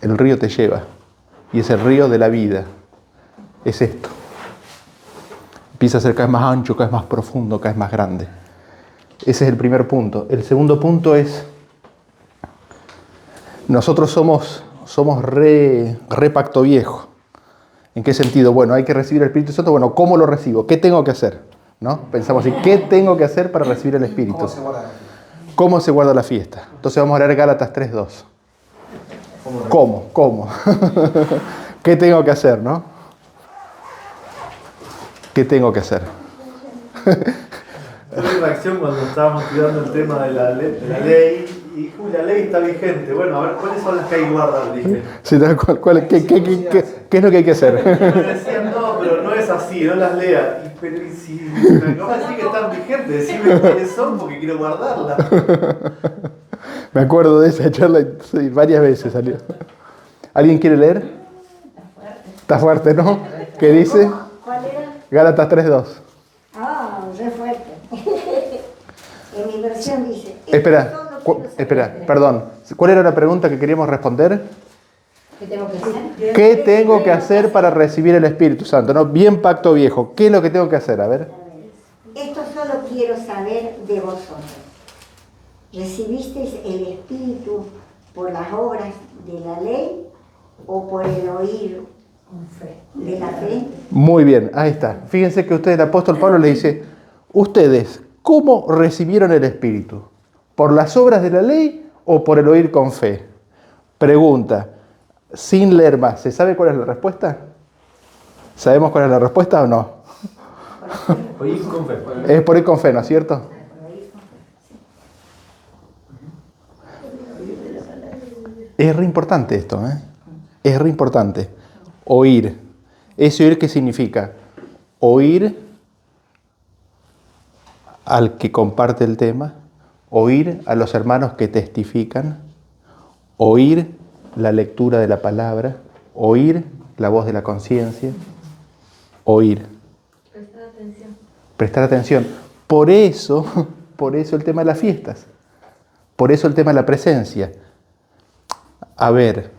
el río te lleva. Y es el río de la vida. Es esto. Empieza a ser cada vez más ancho, cada vez más profundo, cada vez más grande. Ese es el primer punto. El segundo punto es, nosotros somos re pacto viejo. ¿En qué sentido? Bueno, hay que recibir el Espíritu Santo. Bueno, ¿cómo lo recibo? ¿Qué tengo que hacer? ¿No? Pensamos así, ¿qué tengo que hacer para recibir el Espíritu? ¿Cómo se guarda la fiesta? ¿Cómo se guarda la fiesta? Entonces vamos a leer Gálatas 3:2. ¿Cómo? ¿Qué tengo que hacer, no? ¿Qué tengo que hacer? Tuve reacción cuando estábamos estudiando el tema de la ley y la ley está vigente. Bueno, a ver, ¿cuáles son las que hay que guardar? Dije. Sí, ¿qué es lo que hay que hacer? Me decían, no, pero no es así, no las leas. Pero si me acabas de decir que están vigentes, decime cuáles son porque quiero guardarlas. Me acuerdo de esa charla, sí, varias veces salió. ¿Alguien quiere leer? Está fuerte, ¿no? ¿Qué dice? ¿Cuál era? Gálatas 3:2. Ah, re fuerte. En mi versión dice... Espera, perdón. ¿Cuál era la pregunta que queríamos responder? ¿Qué tengo que hacer? ¿Qué tengo que hacer para recibir el Espíritu Santo? ¿No? Bien pacto viejo. ¿Qué es lo que tengo que hacer? A ver. Esto solo quiero saber de vosotros. ¿Recibisteis el Espíritu por las obras de la ley o por el oír de la fe? Muy bien, ahí está. Fíjense que el apóstol Pablo le dice, ustedes, ¿cómo recibieron el Espíritu? ¿Por las obras de la ley o por el oír con fe? Pregunta, sin leer más, ¿se sabe cuál es la respuesta? ¿Sabemos cuál es la respuesta o no? Oír con fe. Es por ir con fe, ¿no es cierto? Es re importante esto, ¿eh? Es re importante. Oír. ¿Ese oír qué significa? Oír al que comparte el tema, oír a los hermanos que testifican, oír la lectura de la palabra, oír la voz de la conciencia, oír. Prestar atención. Prestar atención. Por eso el tema de las fiestas. Por eso el tema de la presencia. A ver,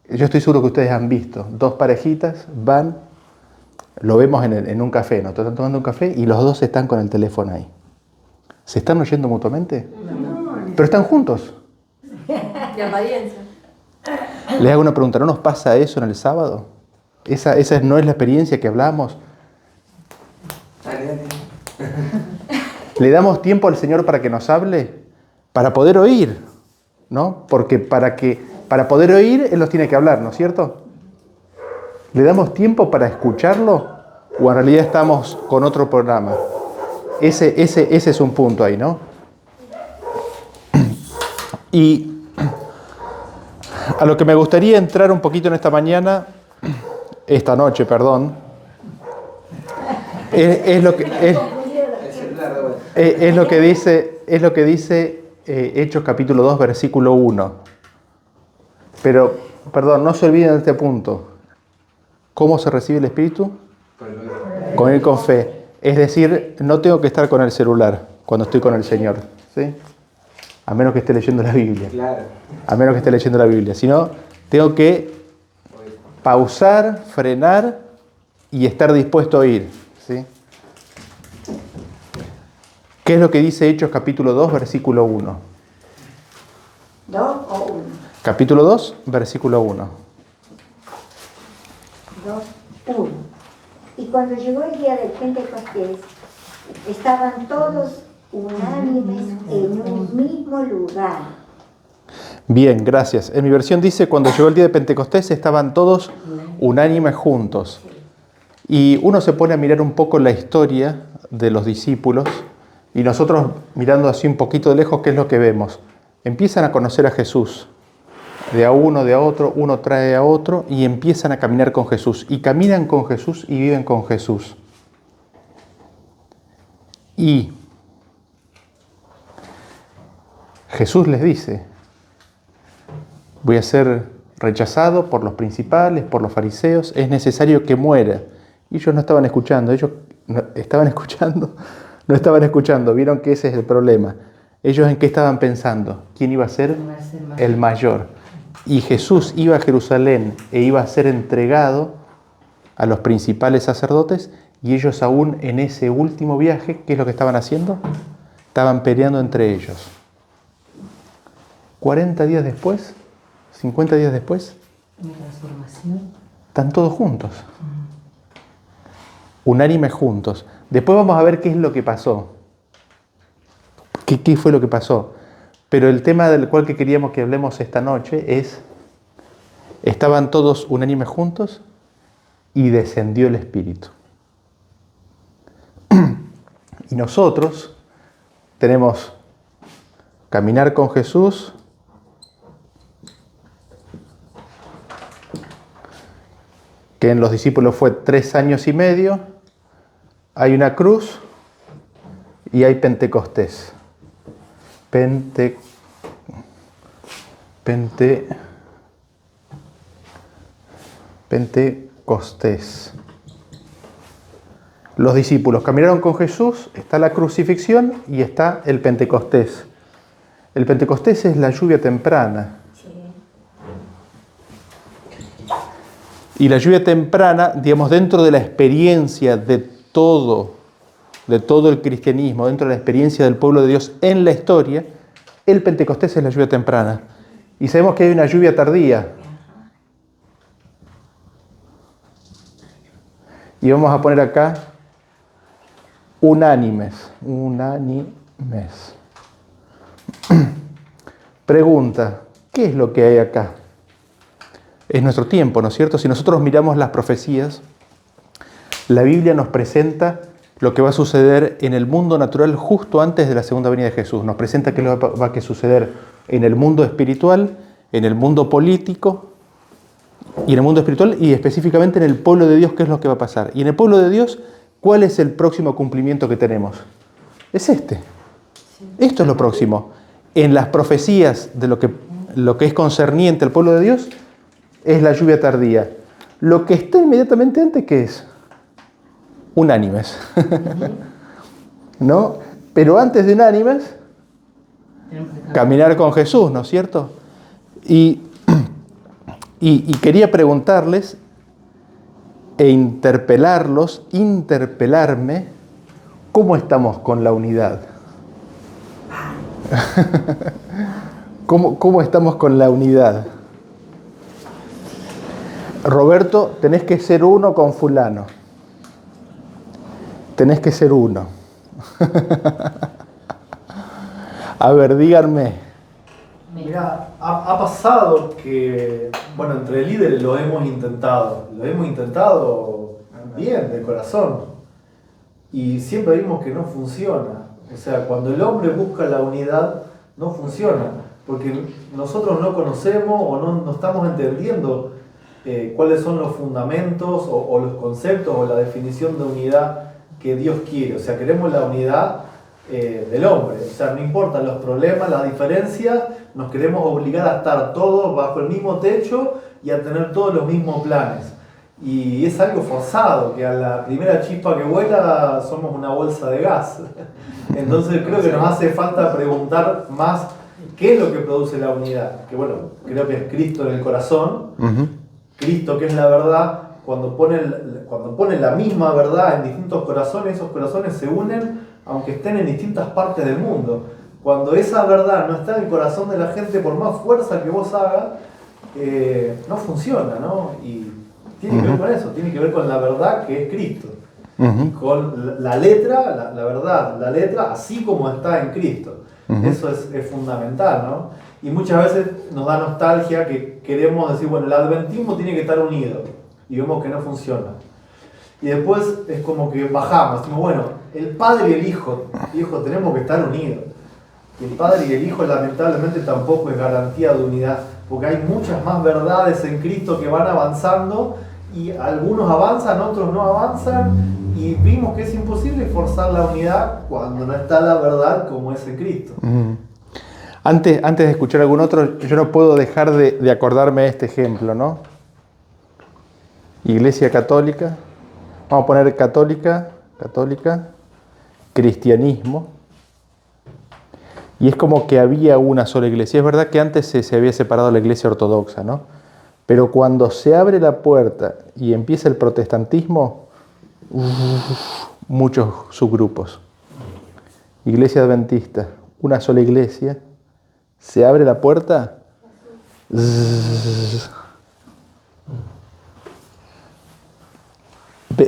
yo estoy seguro que ustedes han visto, dos parejitas van, lo vemos en un café, ¿no? Están tomando un café y los dos están con el teléfono ahí. ¿Se están oyendo mutuamente? No. Pero están juntos. De apariencia. Les hago una pregunta, ¿no nos pasa eso en el sábado? ¿Esa no es la experiencia que hablamos? ¿Le damos tiempo al Señor para que nos hable? Para poder oír, ¿no? Porque para poder oír, Él nos tiene que hablar, ¿no es cierto? ¿Le damos tiempo para escucharlo? ¿O en realidad estamos con otro programa? Ese es un punto ahí, ¿no? Y a lo que me gustaría entrar un poquito en esta noche, es lo que dice Hechos capítulo 2, versículo 1. Pero, no se olviden de este punto. ¿Cómo se recibe el Espíritu? Con ir con fe. Es decir, no tengo que estar con el celular cuando estoy con el Señor, ¿sí? A menos que esté leyendo la Biblia. Claro. A menos que esté leyendo la Biblia. Si no, tengo que pausar, frenar y estar dispuesto a oír, ¿sí? ¿Qué es lo que dice Hechos capítulo 2, versículo 1? ¿2 o 1? Capítulo 2, versículo 1. 2, 1. Y cuando llegó el día del Pentecostés, estaban todos unánimes en un mismo lugar. Bien, gracias. En mi versión dice, cuando llegó el día de Pentecostés, estaban todos unánimes juntos. Y uno se pone a mirar un poco la historia de los discípulos, y nosotros mirando así un poquito de lejos, ¿qué es lo que vemos? Empiezan a conocer a Jesús. De a uno, de a otro, uno trae a otro y empiezan a caminar con Jesús. Y caminan con Jesús y viven con Jesús. Y Jesús les dice, voy a ser rechazado por los principales, por los fariseos, es necesario que muera. Y ellos no estaban escuchando, no estaban escuchando, vieron que ese es el problema. Ellos en qué estaban pensando, quién iba a ser el mayor. y Jesús iba a Jerusalén e iba a ser entregado a los principales sacerdotes, y ellos aún en ese último viaje, ¿qué es lo que estaban haciendo? Estaban peleando entre ellos. 40 días después, 50 días después, Una transformación. están todos juntos. Unánimes juntos. Después vamos a ver qué es lo que pasó. ¿Qué fue lo que pasó? Pero el tema del cual que queríamos que hablemos esta noche es, estaban todos unánimes juntos y descendió el Espíritu. Y nosotros tenemos caminar con Jesús, que en los discípulos fue 3 años y medio, hay una cruz y hay Pentecostés. Pentecostés. Los discípulos caminaron con Jesús, está la crucifixión y está el Pentecostés. El Pentecostés es la lluvia temprana. Y la lluvia temprana, digamos, dentro de la experiencia de todo el cristianismo, dentro de la experiencia del pueblo de Dios en la historia, el Pentecostés es la lluvia temprana. Y sabemos que hay una lluvia tardía. Y vamos a poner acá unánimes. Pregunta, ¿qué es lo que hay acá? Es nuestro tiempo, ¿no es cierto? Si nosotros miramos las profecías, la Biblia nos presenta lo que va a suceder en el mundo natural justo antes de la segunda venida de Jesús. Nos presenta qué va a suceder en el mundo espiritual, en el mundo político, y en el mundo espiritual, y específicamente en el pueblo de Dios, qué es lo que va a pasar. Y en el pueblo de Dios, ¿cuál es el próximo cumplimiento que tenemos? Es este. Esto es lo próximo. En las profecías de lo que es concerniente al pueblo de Dios, es la lluvia tardía. Lo que está inmediatamente antes, ¿qué es? Unánimes. ¿No? Pero antes de unánimes, caminar con Jesús, ¿no es cierto? Y quería preguntarles e interpelarme, ¿cómo estamos con la unidad? ¿Cómo estamos con la unidad? Roberto, tenés que ser uno con fulano. Tenés que ser uno. A ver, díganme. Mira, ha pasado que, bueno, entre líderes lo hemos intentado bien, de corazón, y siempre vimos que no funciona. O sea, cuando el hombre busca la unidad, no funciona, porque nosotros no conocemos o no estamos entendiendo cuáles son los fundamentos o los conceptos o la definición de unidad que Dios quiere. O sea, queremos la unidad del hombre. O sea, no importan los problemas, las diferencias, nos queremos obligar a estar todos bajo el mismo techo y a tener todos los mismos planes. Y es algo forzado, que a la primera chispa que vuela somos una bolsa de gas. Entonces creo que nos hace falta preguntar más qué es lo que produce la unidad. Que bueno, creo que es Cristo en el corazón. Cristo, que es la verdad, cuando pone la misma verdad en distintos corazones, esos corazones se unen aunque estén en distintas partes del mundo. Cuando esa verdad no está en el corazón de la gente, por más fuerza que vos hagas, no funciona, ¿no? Y tiene que ver con eso, tiene que ver con la verdad que es Cristo. Y con la letra, la verdad, la letra así como está en Cristo. Eso es fundamental, ¿no? Y muchas veces nos da nostalgia que queremos decir, bueno, el adventismo tiene que estar unido. Y vemos que no funciona. Y después es como que bajamos, decimos, bueno, el Padre y el Hijo, tenemos que estar unidos. Y el Padre y el Hijo lamentablemente tampoco es garantía de unidad, porque hay muchas más verdades en Cristo que van avanzando, y algunos avanzan, otros no avanzan, y vimos que es imposible forzar la unidad cuando no está la verdad como es en Cristo. Antes de escuchar algún otro, yo no puedo dejar de acordarme de este ejemplo, ¿no? Iglesia católica, vamos a poner católica, cristianismo, Y es como que había una sola iglesia. Es verdad que antes se había separado la iglesia ortodoxa, ¿no? Pero cuando se abre la puerta y empieza el protestantismo, muchos subgrupos. Iglesia adventista, una sola iglesia, se abre la puerta,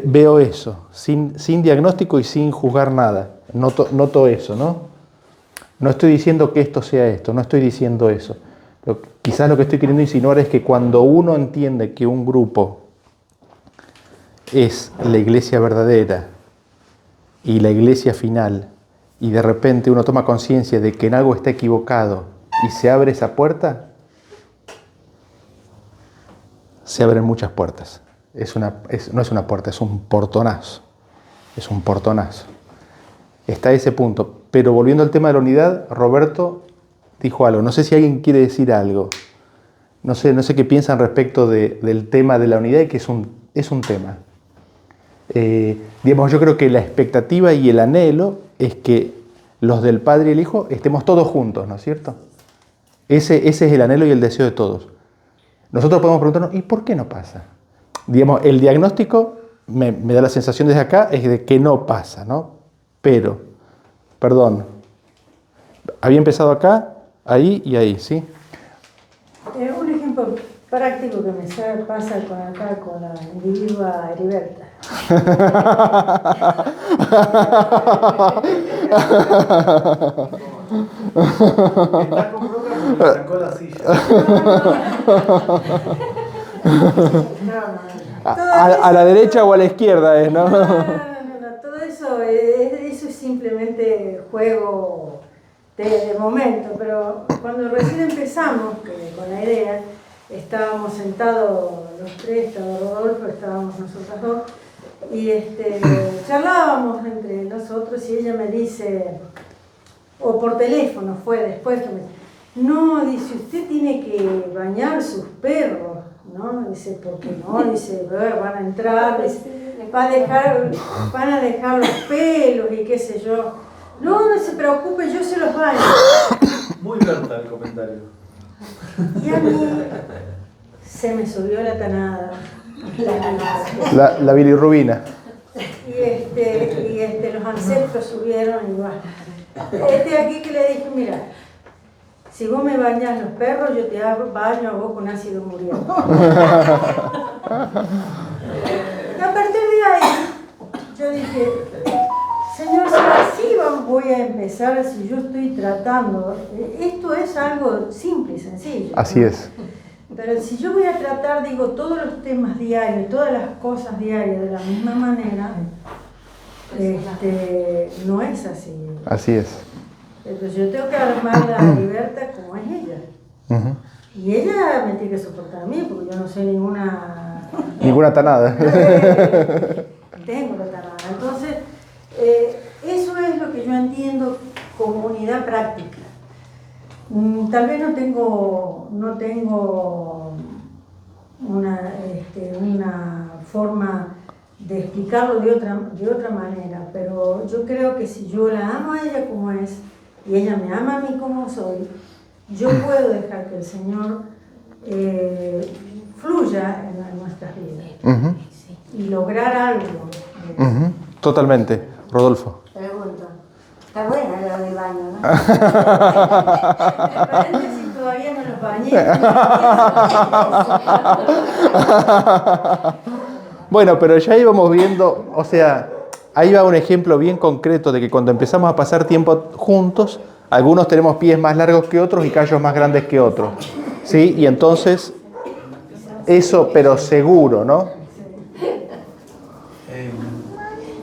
veo eso, sin diagnóstico y sin juzgar nada. Noto eso, ¿no? No estoy diciendo que esto sea esto, no estoy diciendo eso. Quizás lo que estoy queriendo insinuar es que cuando uno entiende que un grupo es la iglesia verdadera y la iglesia final, y de repente uno toma conciencia de que en algo está equivocado y se abre esa puerta, se abren muchas puertas. No es una puerta, es un portonazo. Es un portonazo. Está ese punto. Pero volviendo al tema de la unidad, Roberto dijo algo. No sé si alguien quiere decir algo. No sé qué piensan respecto del tema de la unidad y que es un tema. Digamos, yo creo que la expectativa y el anhelo es que los del Padre y el Hijo estemos todos juntos, ¿no es cierto? Ese es el anhelo y el deseo de todos. Nosotros podemos preguntarnos, ¿y por qué no pasa? Digamos, el diagnóstico me da la sensación desde acá es de que no pasa, ¿no? Pero, perdón, había empezado acá, ahí y ahí, ¿sí? Un ejemplo práctico que me pasa con la individua Heriberta. Está con bronca porque le sacó la silla. A la derecha o a la izquierda es, ¿no? No, todo eso es simplemente juego de momento, pero cuando recién empezamos con la idea, estábamos sentados los tres, estaba Rodolfo, estábamos nosotros dos, y charlábamos entre nosotros y ella me dice, o por teléfono fue después que me dice, no, dice, usted tiene que bañar sus perros, ¿no? Dice, ¿por qué no? Dice, van a entrar, dice, van a dejar los pelos y qué sé yo. No, no se preocupe, yo se los baño. Muy Berta el comentario. Y a mí se me subió la tanada. La bilirrubina. Y los ancestros subieron y bueno. Aquí que le dije, mira, si vos me bañas los perros, yo te baño a vos con ácido muriendo. Y a partir de ahí, yo dije, Señor, si así voy a empezar, si yo estoy tratando, esto es algo simple y sencillo. Así es. Pero si yo voy a tratar, digo, todos los temas diarios, todas las cosas diarias de la misma manera, no es así. Así es. Entonces yo tengo que armar la libertad como es ella. Uh-huh. Y ella me tiene que soportar a mí, porque yo no soy ninguna... Ninguna tanada. Tengo la tanada. Entonces, eso es lo que yo entiendo como unidad práctica. Tal vez no tengo una forma de explicarlo de otra manera, pero yo creo que si yo la amo a ella como es y ella me ama a mí como soy, yo puedo dejar que el Señor fluya en nuestras vidas. Uh-huh. Y lograr algo. Uh-huh. Totalmente. Rodolfo. Pregunto, está buena la de baño, ¿no? En paréntesis, todavía no los bañé. Bueno, pero ya íbamos viendo, o sea, ahí va un ejemplo bien concreto de que cuando empezamos a pasar tiempo juntos, algunos tenemos pies más largos que otros y callos más grandes que otros, ¿sí? Y entonces, eso, pero seguro, ¿no?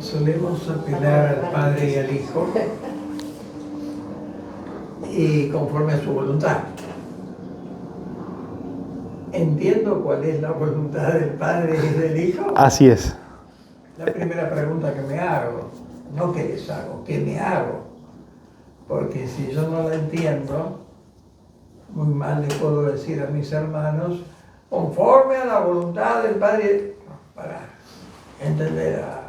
Solemos apelar al Padre y al Hijo y conforme a su voluntad. Entiendo cuál es la voluntad del Padre y del Hijo. Así es. La primera pregunta que me hago, no qué les hago, qué me hago. Porque si yo no la entiendo, muy mal le puedo decir a mis hermanos, conforme a la voluntad del Padre, no, para entenderla.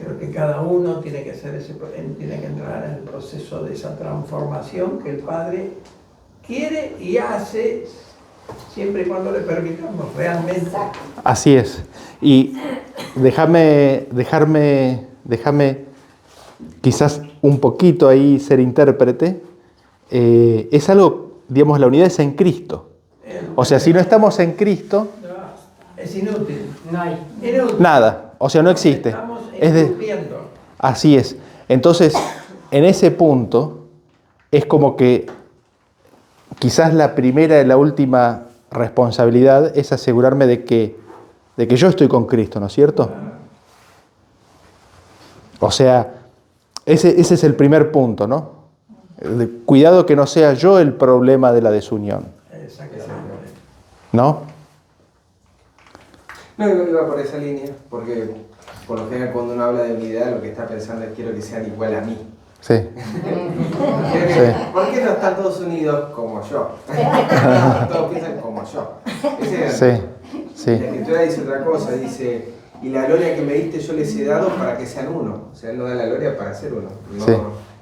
Creo que cada uno tiene que tiene que entrar en el proceso de esa transformación que el Padre quiere y hace siempre y cuando le permitamos realmente. Exacto. Así es. Y déjame quizás un poquito ahí ser intérprete. Es algo, digamos, la unidad es en Cristo. O sea, si no estamos en Cristo, Es inútil. No hay. Inútil. nada. O sea, no existe. Estamos Es de- esculpiendo. Así es. Entonces, en ese punto, es como que quizás la primera y la última responsabilidad es asegurarme de que yo estoy con Cristo, ¿no es cierto? O sea, ese es el primer punto, ¿no? Cuidado que no sea yo el problema de la desunión, Exactamente. ¿no? No, iba por esa línea, porque por lo general cuando uno habla de unidad lo que está pensando es quiero que sean igual a mí. Sí. ¿Por qué no están todos unidos como yo? Todos piensan como yo. Sí, sí. La Escritura dice otra cosa, dice, y la gloria que me diste yo les he dado para que sean uno. O sea, Él no da la gloria para ser uno. No, Sí.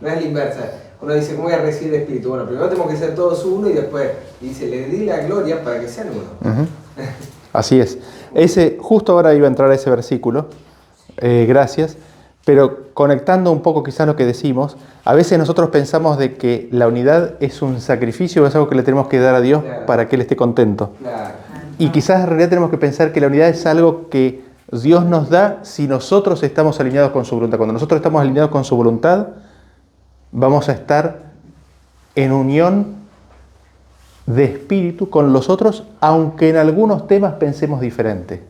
no es la inversa. Uno dice, ¿cómo voy a recibir el Espíritu? Bueno, primero tenemos que ser todos uno y después dice, les di la gloria para que sean uno. Ujú. Así es. Justo ahora iba a entrar a ese versículo, gracias, pero conectando un poco quizás lo que decimos, a veces nosotros pensamos de que la unidad es un sacrificio, es algo que le tenemos que dar a Dios Claro. para que Él esté contento. Claro. Y quizás en realidad tenemos que pensar que la unidad es algo que Dios nos da si nosotros estamos alineados con su voluntad. Cuando nosotros estamos alineados con su voluntad, vamos a estar en unión de espíritu con los otros, aunque en algunos temas pensemos diferente.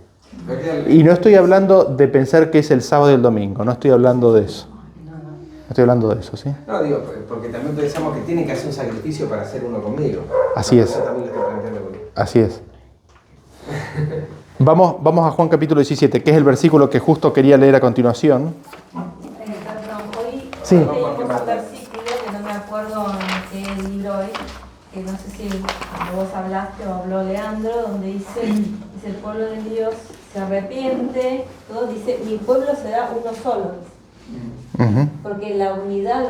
Y no estoy hablando de pensar que es el sábado y el domingo, no estoy hablando de eso. No estoy hablando de eso, ¿sí? No, digo, porque también pensamos que tiene que hacer un sacrificio para ser uno conmigo. Así es. Yo también lo estoy planteando conmigo. Así es. Vamos a Juan capítulo 17, que es el versículo que justo quería leer a continuación. Perdón, hoy Sí. leímos un versículo que no me acuerdo en qué libro es, que no sé si cuando vos hablaste o habló Leandro, donde dice el pueblo de Dios se arrepiente, todo dice, mi pueblo será uno solo, Ujú. porque la unidad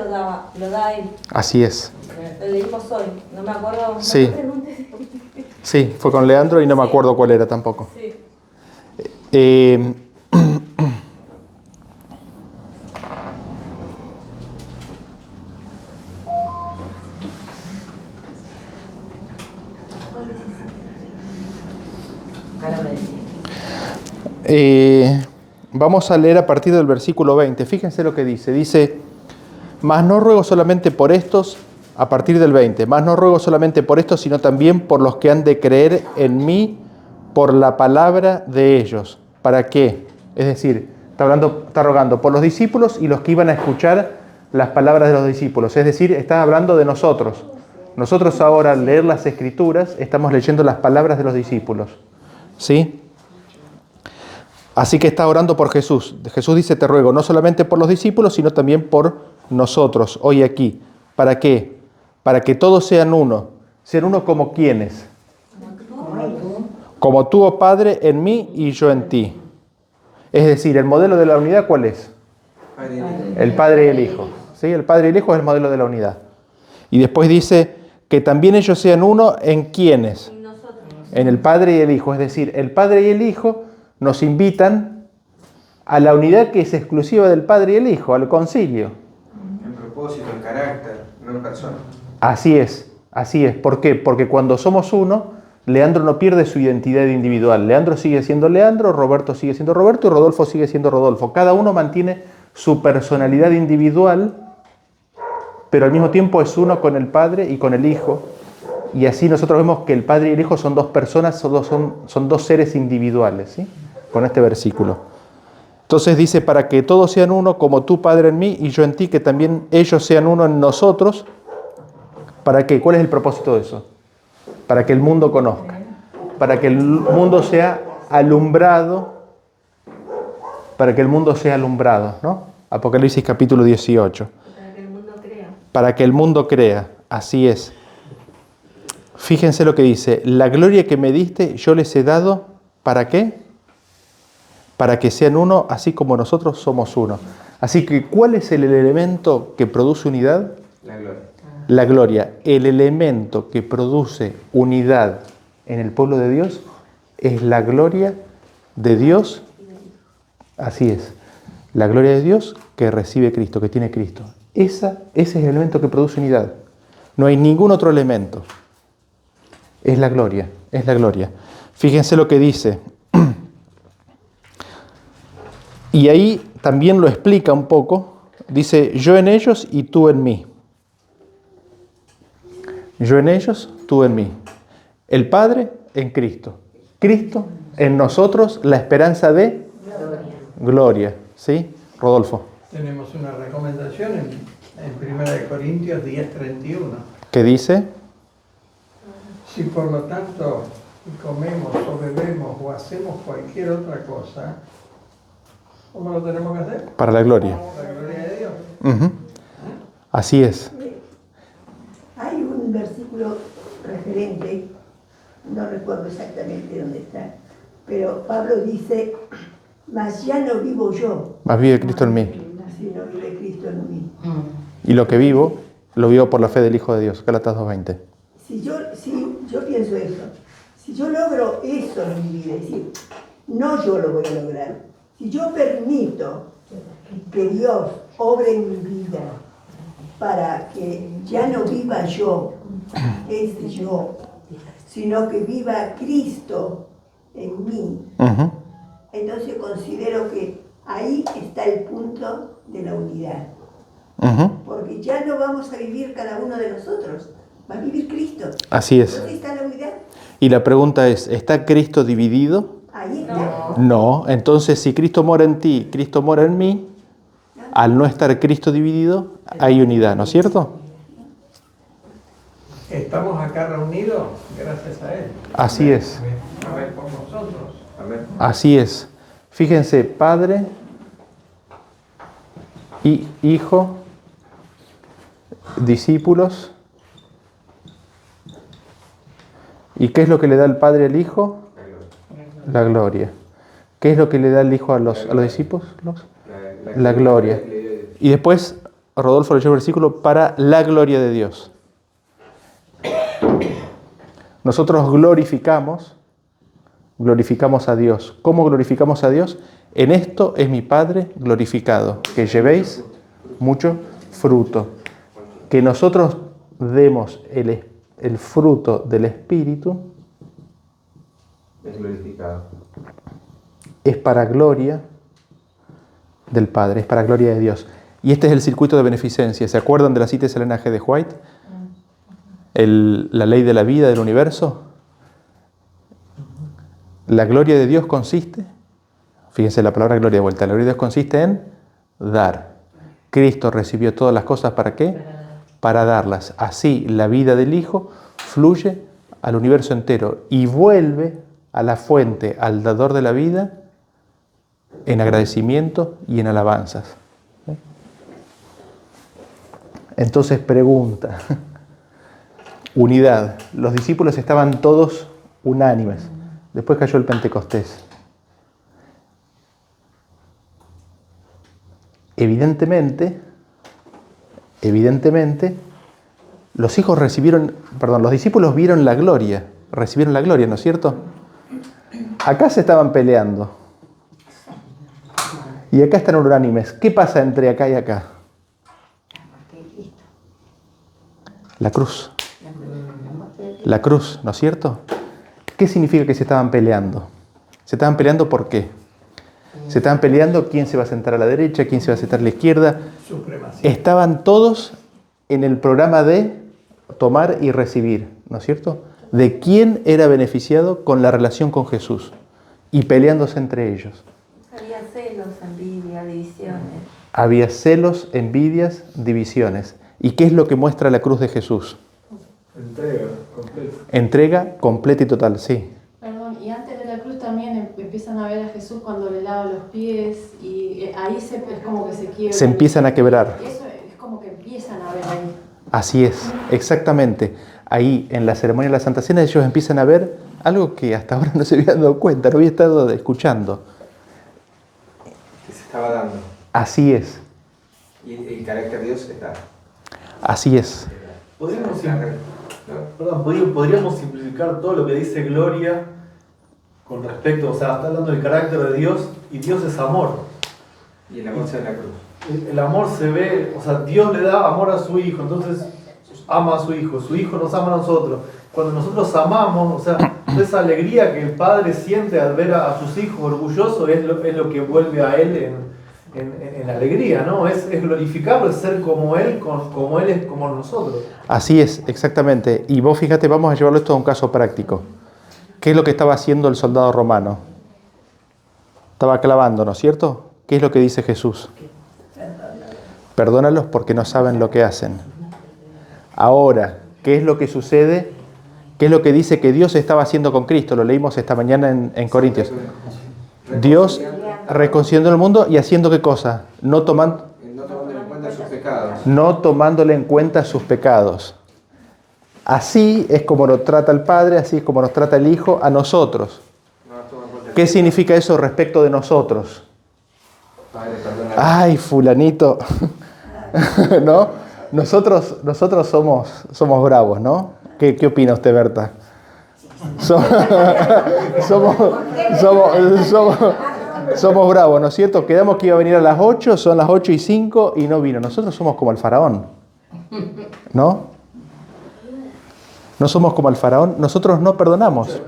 lo da él. Así es. Lo leímos hoy, no me acuerdo. Sí. No me preguntes. Sí, fue con Leandro y no me acuerdo cuál era tampoco. Sí. Eh, vamos a leer a partir del versículo 20. Fíjense lo que dice. Dice, mas no ruego solamente por estos, a partir del 20, mas no ruego solamente por estos, sino también por los que han de creer en mí por la palabra de ellos. ¿Para qué? Es decir, está rogando por los discípulos y los que iban a escuchar las palabras de los discípulos. Es decir, está hablando de nosotros. Nosotros ahora al leer las Escrituras estamos leyendo las palabras de los discípulos. ¿Sí? Así que está orando por Jesús. Jesús dice, te ruego no solamente por los discípulos, sino también por nosotros, hoy aquí. ¿Para qué? Para que todos sean uno. ¿Sean uno como quiénes? Como tú, oh Padre, en mí y yo en ti. Es decir, el modelo de la unidad, ¿cuál es? El Padre y el Hijo. ¿Sí? El Padre y el Hijo es el modelo de la unidad. Y después dice que también ellos sean uno en quiénes. Y nosotros. En el Padre y el Hijo. Es decir, el Padre y el Hijo nos invitan a la unidad que es exclusiva del Padre y el Hijo, al concilio. En propósito, en carácter, no en persona. Así es, así es. ¿Por qué? Porque cuando somos uno, Leandro no pierde su identidad individual. Leandro sigue siendo Leandro, Roberto sigue siendo Roberto y Rodolfo sigue siendo Rodolfo. Cada uno mantiene su personalidad individual, pero al mismo tiempo es uno con el Padre y con el Hijo. Y así nosotros vemos que el Padre y el Hijo son dos personas, son dos seres individuales, ¿sí? Con este versículo. Entonces dice, para que todos sean uno, como tú, Padre, en mí y yo en ti, que también ellos sean uno en nosotros. ¿Para qué? ¿Cuál es el propósito de eso? Para que el mundo conozca, para que el mundo sea alumbrado, ¿no? Apocalipsis capítulo 18. Para que el mundo crea. Para que el mundo crea, así es. Fíjense lo que dice, la gloria que me diste yo les he dado, ¿para qué? para que sean uno, así como nosotros somos uno. Así que, ¿cuál es el elemento que produce unidad? La gloria. La gloria. El elemento que produce unidad en el pueblo de Dios es la gloria de Dios. Así es. La gloria de Dios que recibe Cristo, que tiene Cristo. Ese es el elemento que produce unidad. No hay ningún otro elemento. Es la gloria, es la gloria. Fíjense lo que dice. Y ahí también lo explica un poco. Dice, yo en ellos y tú en mí. Yo en ellos, tú en mí. El Padre en Cristo. Cristo en nosotros, la esperanza de gloria. ¿Sí? Rodolfo. Tenemos una recomendación en 1 Corintios 10:31. ¿Qué dice? Si por lo tanto comemos o bebemos o hacemos cualquier otra cosa, ¿cómo lo tenemos que hacer? Para la gloria. Para la gloria de Dios. Ujú. Así es. Hay un versículo referente, no recuerdo exactamente dónde está, pero Pablo dice, mas ya no vivo yo, Más vive Cristo en mí. sino vive Cristo en mí. Y lo que vivo, lo vivo por la fe del Hijo de Dios. Gálatas 2:20. Si yo pienso eso, si yo logro eso en mi vida, es decir, no yo lo voy a lograr, si yo permito que Dios obre en mi vida para que ya no viva yo, sino que viva Cristo en mí, Ujú. entonces considero que ahí está el punto de la unidad. Ujú. Porque ya no vamos a vivir cada uno de nosotros, va a vivir Cristo. Así es. ¿Dónde está la unidad? Y la pregunta es, ¿está Cristo dividido? Ahí está. No. Entonces, si Cristo mora en ti, Cristo mora en mí, al no estar Cristo dividido, hay unidad, ¿no es cierto? Estamos acá reunidos gracias a Él. Así es. A ver por nosotros. Amén. Así es. Fíjense, Padre y Hijo, discípulos. ¿Y qué es lo que le da el Padre al Hijo? La gloria. ¿Qué es lo que le da el Hijo a los discípulos? La gloria. Y después, Rodolfo leyó el versículo, para la gloria de Dios. Nosotros glorificamos a Dios. ¿Cómo glorificamos a Dios? En esto es mi Padre glorificado, que llevéis mucho fruto. Que nosotros demos el fruto del Espíritu Es glorificado. es para gloria del Padre, es para gloria de Dios. Y este es el circuito de beneficencia. ¿Se acuerdan de la cita de Selena G. de White? La ley de la vida del universo. La gloria de Dios consiste, fíjense la palabra gloria de vuelta, la gloria de Dios consiste en dar. Cristo recibió todas las cosas, ¿para qué? Para darlas. Así la vida del Hijo fluye al universo entero y vuelve a la fuente, al dador de la vida, en agradecimiento y en alabanzas. Entonces pregunta, unidad. Los discípulos estaban todos unánimes. Después cayó el Pentecostés. Evidentemente, los discípulos vieron la gloria, recibieron la gloria, ¿no es cierto? Acá se estaban peleando. Y acá están unánimes. ¿Qué pasa entre acá y acá? La cruz. La cruz, ¿no es cierto? ¿Qué significa que se estaban peleando? ¿Se estaban peleando por qué? Se estaban peleando quién se va a sentar a la derecha, quién se va a sentar a la izquierda. Supremacía. Estaban todos en el programa de tomar y recibir, ¿no es cierto? De quién era beneficiado con la relación con Jesús y peleándose entre ellos. Había celos, envidia, divisiones. Había celos, envidias, divisiones. ¿Y qué es lo que muestra la cruz de Jesús? Entrega completa. Entrega completa y total, sí. Perdón, y antes de la cruz también empiezan a ver a Jesús cuando le lava los pies y ahí es como que se quiebra. Se empiezan a quebrar. Eso es como que empiezan a ver ahí. Así es, exactamente. Ahí en la ceremonia de la Santa Cena ellos empiezan a ver algo que hasta ahora no se habían dado cuenta, no había estado escuchando. que se estaba dando. Así es, Y el carácter de Dios está. así es. Podríamos simplificar todo lo que dice Gloria con respecto, o sea, está hablando del carácter de Dios y Dios es amor. Y el amor se ve en la cruz. El amor se ve, o sea, Dios le da amor a su Hijo, entonces ama a su Hijo nos ama a nosotros. Cuando nosotros amamos, o sea, esa alegría que el Padre siente al ver a sus hijos orgullosos es lo que vuelve a Él en alegría, ¿no? Es glorificable ser como Él, como Él es como nosotros. Así es, exactamente. Y vos fíjate, vamos a llevarlo esto a un caso práctico. ¿Qué es lo que estaba haciendo el soldado romano? Estaba clavando, ¿no es cierto? ¿Qué es lo que dice Jesús? Perdónalos porque no saben lo que hacen. Ahora, ¿qué es lo que sucede? ¿Qué es lo que dice que Dios estaba haciendo con Cristo? Lo leímos esta mañana en Corintios. Dios reconciliando el mundo y haciendo ¿qué cosa? No tomándole en cuenta sus pecados. No tomándole en cuenta sus pecados. Así es como nos trata el Padre, así es como nos trata el Hijo a nosotros. ¿Qué significa eso respecto de nosotros? Ay, fulanito. ¿No? Nosotros somos bravos, ¿no? ¿Qué opina usted, Berta? Somos bravos, ¿no es cierto? Quedamos que iba a venir a las 8, son las 8:05 y no vino. Nosotros somos como el faraón, ¿no? No somos como el faraón. Nosotros no perdonamos.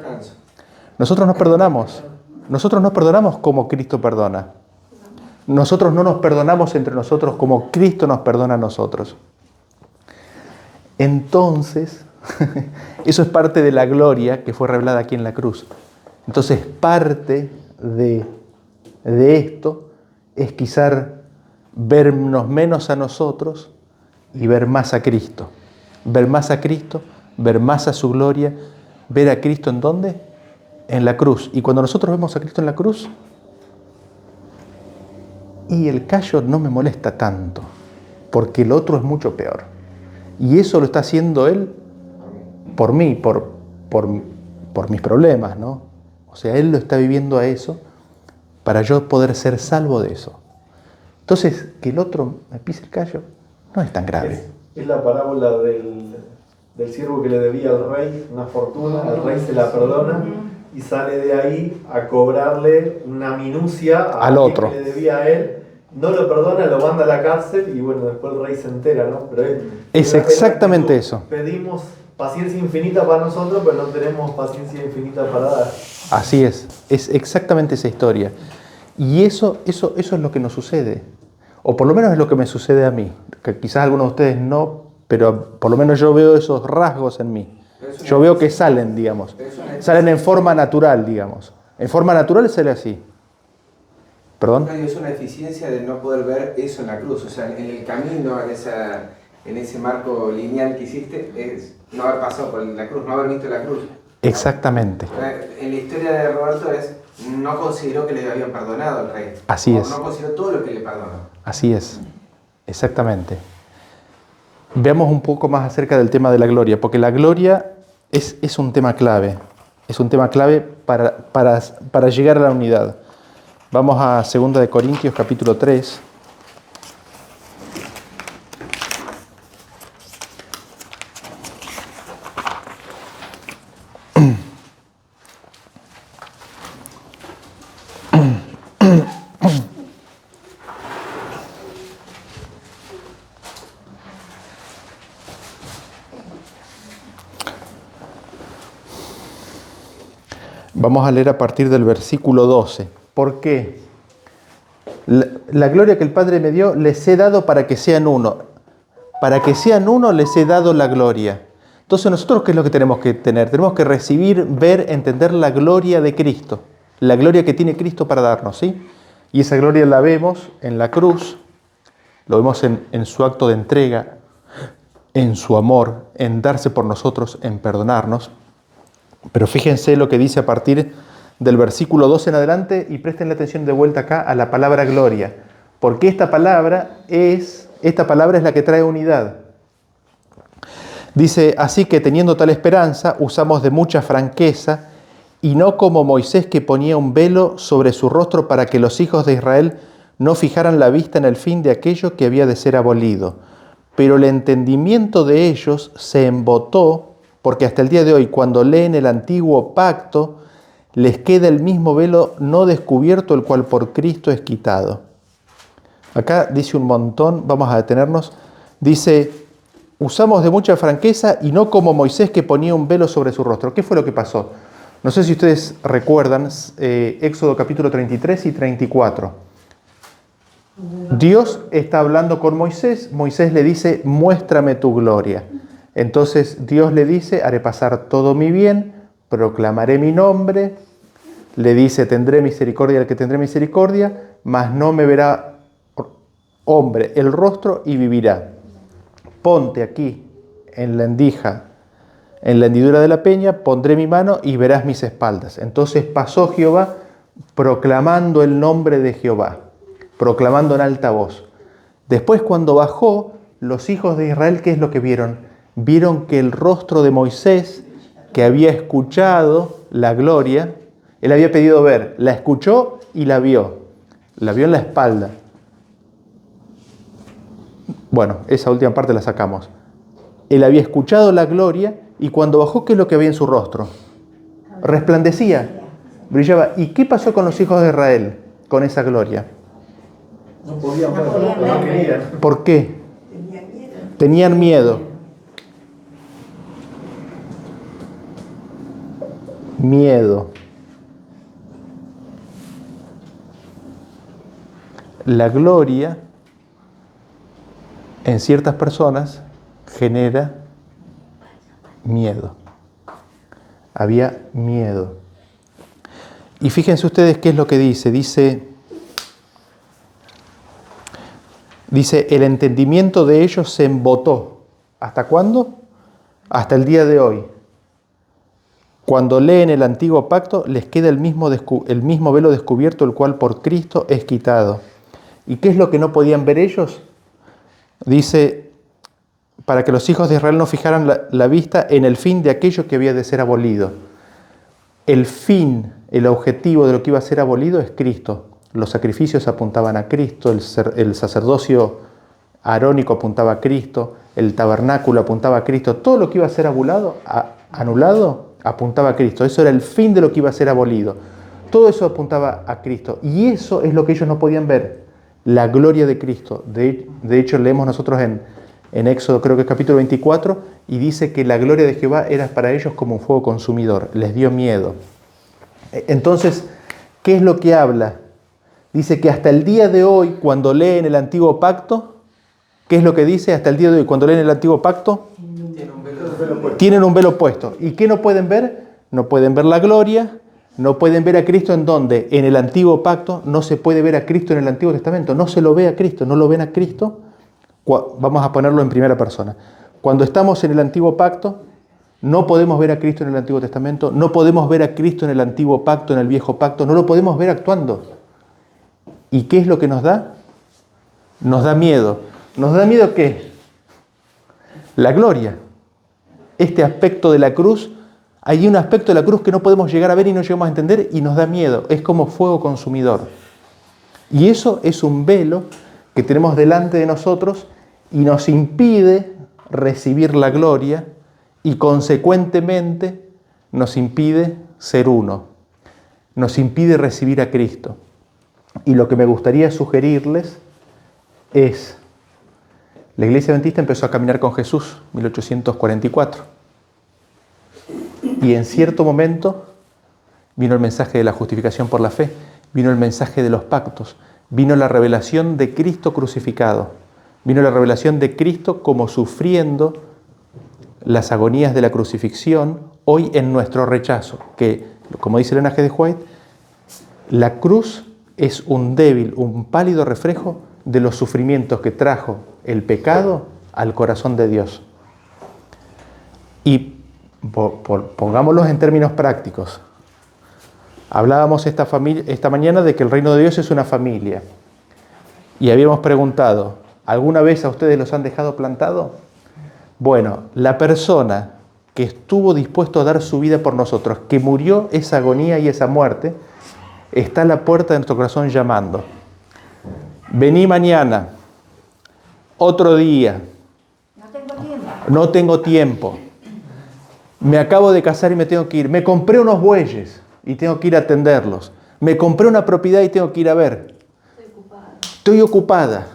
Nosotros no perdonamos. Nosotros no perdonamos como Cristo perdona. Nosotros no nos perdonamos entre nosotros como Cristo nos perdona a nosotros. Entonces, eso es parte de la gloria que fue revelada aquí en la cruz. Entonces, parte de esto es quizás vernos menos a nosotros y ver más a Cristo. Ver más a Cristo, ver más a su gloria, ver a Cristo ¿en dónde? En la cruz. Y cuando nosotros vemos a Cristo en la cruz, y el callo no me molesta tanto, porque el otro es mucho peor. Y eso lo está haciendo Él por mí, por mis problemas, ¿no? O sea, Él lo está viviendo a eso para yo poder ser salvo de eso. Entonces, que el otro me pise el callo no es tan grave. Es la parábola del siervo que le debía al rey una fortuna, el rey se la perdona y sale de ahí a cobrarle una minucia al otro que le debía a él. No lo perdona, lo manda a la cárcel y bueno, después el rey se entera, ¿no? Pero es exactamente eso. Pedimos paciencia infinita para nosotros, pero no tenemos paciencia infinita para dar. Así es exactamente esa historia. Y eso es lo que nos sucede. O por lo menos es lo que me sucede a mí. Que quizás algunos de ustedes no, pero por lo menos yo veo esos rasgos en mí. Yo veo que salen, digamos. Salen en forma natural, digamos. En forma natural sale así. ¿Perdón? Es una eficiencia de no poder ver eso en la cruz. O sea, en el camino, en ese marco lineal que hiciste, es no haber pasado por la cruz, no haber visto la cruz. Exactamente. En la historia de Roberto no consideró que le habían perdonado al rey. Así es. No consideró todo lo que le perdonó. Así es. Exactamente. Veamos un poco más acerca del tema de la gloria, porque la gloria es un tema clave. Es un tema clave para llegar a la unidad. Vamos a 2 de Corintios capítulo 3. Vamos a leer a partir del versículo 12. ¿Por qué? La gloria que el Padre me dio les he dado para que sean uno. Para que sean uno les he dado la gloria. Entonces nosotros, ¿qué es lo que tenemos que tener? Tenemos que recibir, ver, entender la gloria de Cristo. La gloria que tiene Cristo para darnos, ¿sí? Y esa gloria la vemos en la cruz. Lo vemos en su acto de entrega, en su amor, en darse por nosotros, en perdonarnos. Pero fíjense lo que dice a partir del versículo 12 en adelante y presten la atención de vuelta acá a la palabra gloria. Porque esta palabra es la que trae unidad. Dice, así que teniendo tal esperanza, usamos de mucha franqueza y no como Moisés que ponía un velo sobre su rostro para que los hijos de Israel no fijaran la vista en el fin de aquello que había de ser abolido. Pero el entendimiento de ellos se embotó, porque hasta el día de hoy, cuando leen el antiguo pacto, les queda el mismo velo no descubierto, el cual por Cristo es quitado. Acá dice un montón, vamos a detenernos. Dice, usamos de mucha franqueza y no como Moisés que ponía un velo sobre su rostro. ¿Qué fue lo que pasó? No sé si ustedes recuerdan, Éxodo capítulo 33 y 34. Dios está hablando con Moisés. Moisés le dice, muéstrame tu gloria. Entonces Dios le dice, haré pasar todo mi bien, proclamaré mi nombre. Le dice, tendré misericordia del que tendré misericordia, mas no me verá hombre el rostro y vivirá. Ponte aquí en la endija, en la hendidura de la peña, pondré mi mano y verás mis espaldas. Entonces pasó Jehová proclamando el nombre de Jehová, proclamando en alta voz. Después, cuando bajó, los hijos de Israel, ¿qué es lo que vieron? Vieron que el rostro de Moisés, que había escuchado la gloria, él había pedido ver, la escuchó y la vio en la espalda. Bueno, esa última parte la sacamos. Él había escuchado la gloria y cuando bajó, ¿qué es lo que había en su rostro? Resplandecía, brillaba. ¿Y qué pasó con los hijos de Israel con esa gloria? No podían ver, no querían. ¿Por qué? Tenían miedo. Miedo. La gloria en ciertas personas genera miedo. Había miedo. Y fíjense ustedes qué es lo que dice. Dice, el entendimiento de ellos se embotó. ¿Hasta cuándo? Hasta el día de hoy. Cuando leen el antiguo pacto, les queda el mismo velo descubierto, el cual por Cristo es quitado. ¿Y qué es lo que no podían ver ellos? Dice, para que los hijos de Israel no fijaran la vista en el fin de aquello que había de ser abolido. El fin, el objetivo de lo que iba a ser abolido es Cristo. Los sacrificios apuntaban a Cristo, el sacerdocio arónico apuntaba a Cristo, el tabernáculo apuntaba a Cristo. Todo lo que iba a ser anulado apuntaba a Cristo. Eso era el fin de lo que iba a ser abolido. Todo eso apuntaba a Cristo. Y eso es lo que ellos no podían ver. La gloria de Cristo. De hecho, leemos nosotros en Éxodo, creo que es capítulo 24, y dice que la gloria de Jehová era para ellos como un fuego consumidor. Les dio miedo. Entonces, ¿qué es lo que habla? Dice que hasta el día de hoy, cuando leen el antiguo pacto, ¿qué es lo que dice? Hasta el día de hoy, cuando leen el antiguo pacto, tienen un velo puesto. ¿Y qué no pueden ver? No pueden ver la gloria. No pueden ver a Cristo en donde en el antiguo pacto no se puede ver a Cristo en el Antiguo Testamento. No se lo ve a Cristo, no lo ven a Cristo. Vamos a ponerlo en primera persona. Cuando estamos en el antiguo pacto, no podemos ver a Cristo en el Antiguo Testamento. No podemos ver a Cristo en el antiguo pacto, en el viejo pacto. No lo podemos ver actuando. ¿Y qué es lo que nos da? Nos da miedo. ¿Nos da miedo qué? La gloria. Este aspecto de la cruz. Hay un aspecto de la cruz que no podemos llegar a ver y no llegamos a entender y nos da miedo. Es como fuego consumidor. Y eso es un velo que tenemos delante de nosotros y nos impide recibir la gloria y consecuentemente nos impide ser uno. Nos impide recibir a Cristo. Y lo que me gustaría sugerirles es, la Iglesia Adventista empezó a caminar con Jesús en 1844. Y en cierto momento vino el mensaje de la justificación por la fe, vino el mensaje de los pactos, vino la revelación de Cristo crucificado, vino la revelación de Cristo como sufriendo las agonías de la crucifixión, hoy en nuestro rechazo, que, como dice Elena G. de White, la cruz es un débil, un pálido reflejo de los sufrimientos que trajo el pecado al corazón de Dios. Y pongámoslos en términos prácticos. Hablábamos esta mañana de que el reino de Dios es una familia. Y habíamos preguntado, ¿alguna vez a ustedes los han dejado plantado? Bueno, la persona que estuvo dispuesto a dar su vida por nosotros, que murió esa agonía y esa muerte, está a la puerta de nuestro corazón llamando. Vení mañana, otro día, No tengo tiempo. no tengo tiempo. Me acabo de casar y me tengo que ir. Me compré unos bueyes y tengo que ir a atenderlos. Me compré una propiedad y tengo que ir a ver. Estoy ocupada.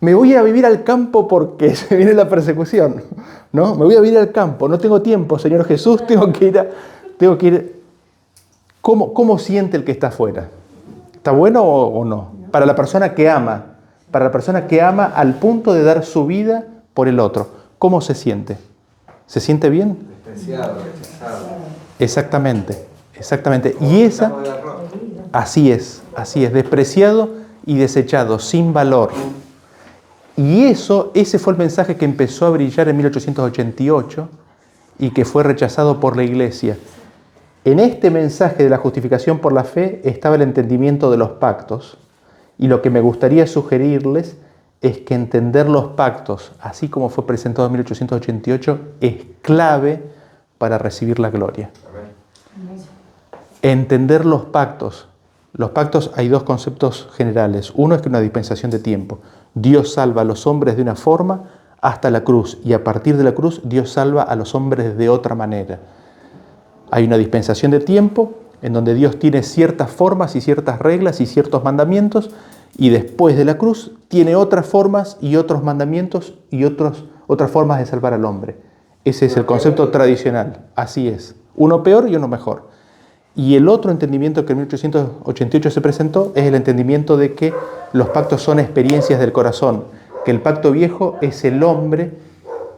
Me voy a vivir al campo porque se viene la persecución. ¿No? Me voy a vivir al campo. No tengo tiempo, Señor Jesús. Tengo que ir. ¿Cómo siente el que está afuera? ¿Está bueno o no? Para la persona que ama. Para la persona que ama al punto de dar su vida por el otro. ¿Cómo se siente? ¿Se siente bien? Despreciado, rechazado. Exactamente. Y esa, así es, despreciado y desechado, sin valor. Y ese fue el mensaje que empezó a brillar en 1888 y que fue rechazado por la Iglesia. En este mensaje de la justificación por la fe estaba el entendimiento de los pactos, y lo que me gustaría sugerirles es que entender los pactos, así como fue presentado en 1888, es clave para recibir la gloria. Entender los pactos. Los pactos, hay dos conceptos generales. Uno es que una dispensación de tiempo. Dios salva a los hombres de una forma hasta la cruz, y a partir de la cruz Dios salva a los hombres de otra manera. Hay una dispensación de tiempo en donde Dios tiene ciertas formas y ciertas reglas y ciertos mandamientos, y después de la cruz tiene otras formas y otros mandamientos y otras formas de salvar al hombre. Ese es el concepto tradicional. Así es. Uno peor y uno mejor. Y el otro entendimiento que en 1888 se presentó es el entendimiento de que los pactos son experiencias del corazón, que el pacto viejo es el hombre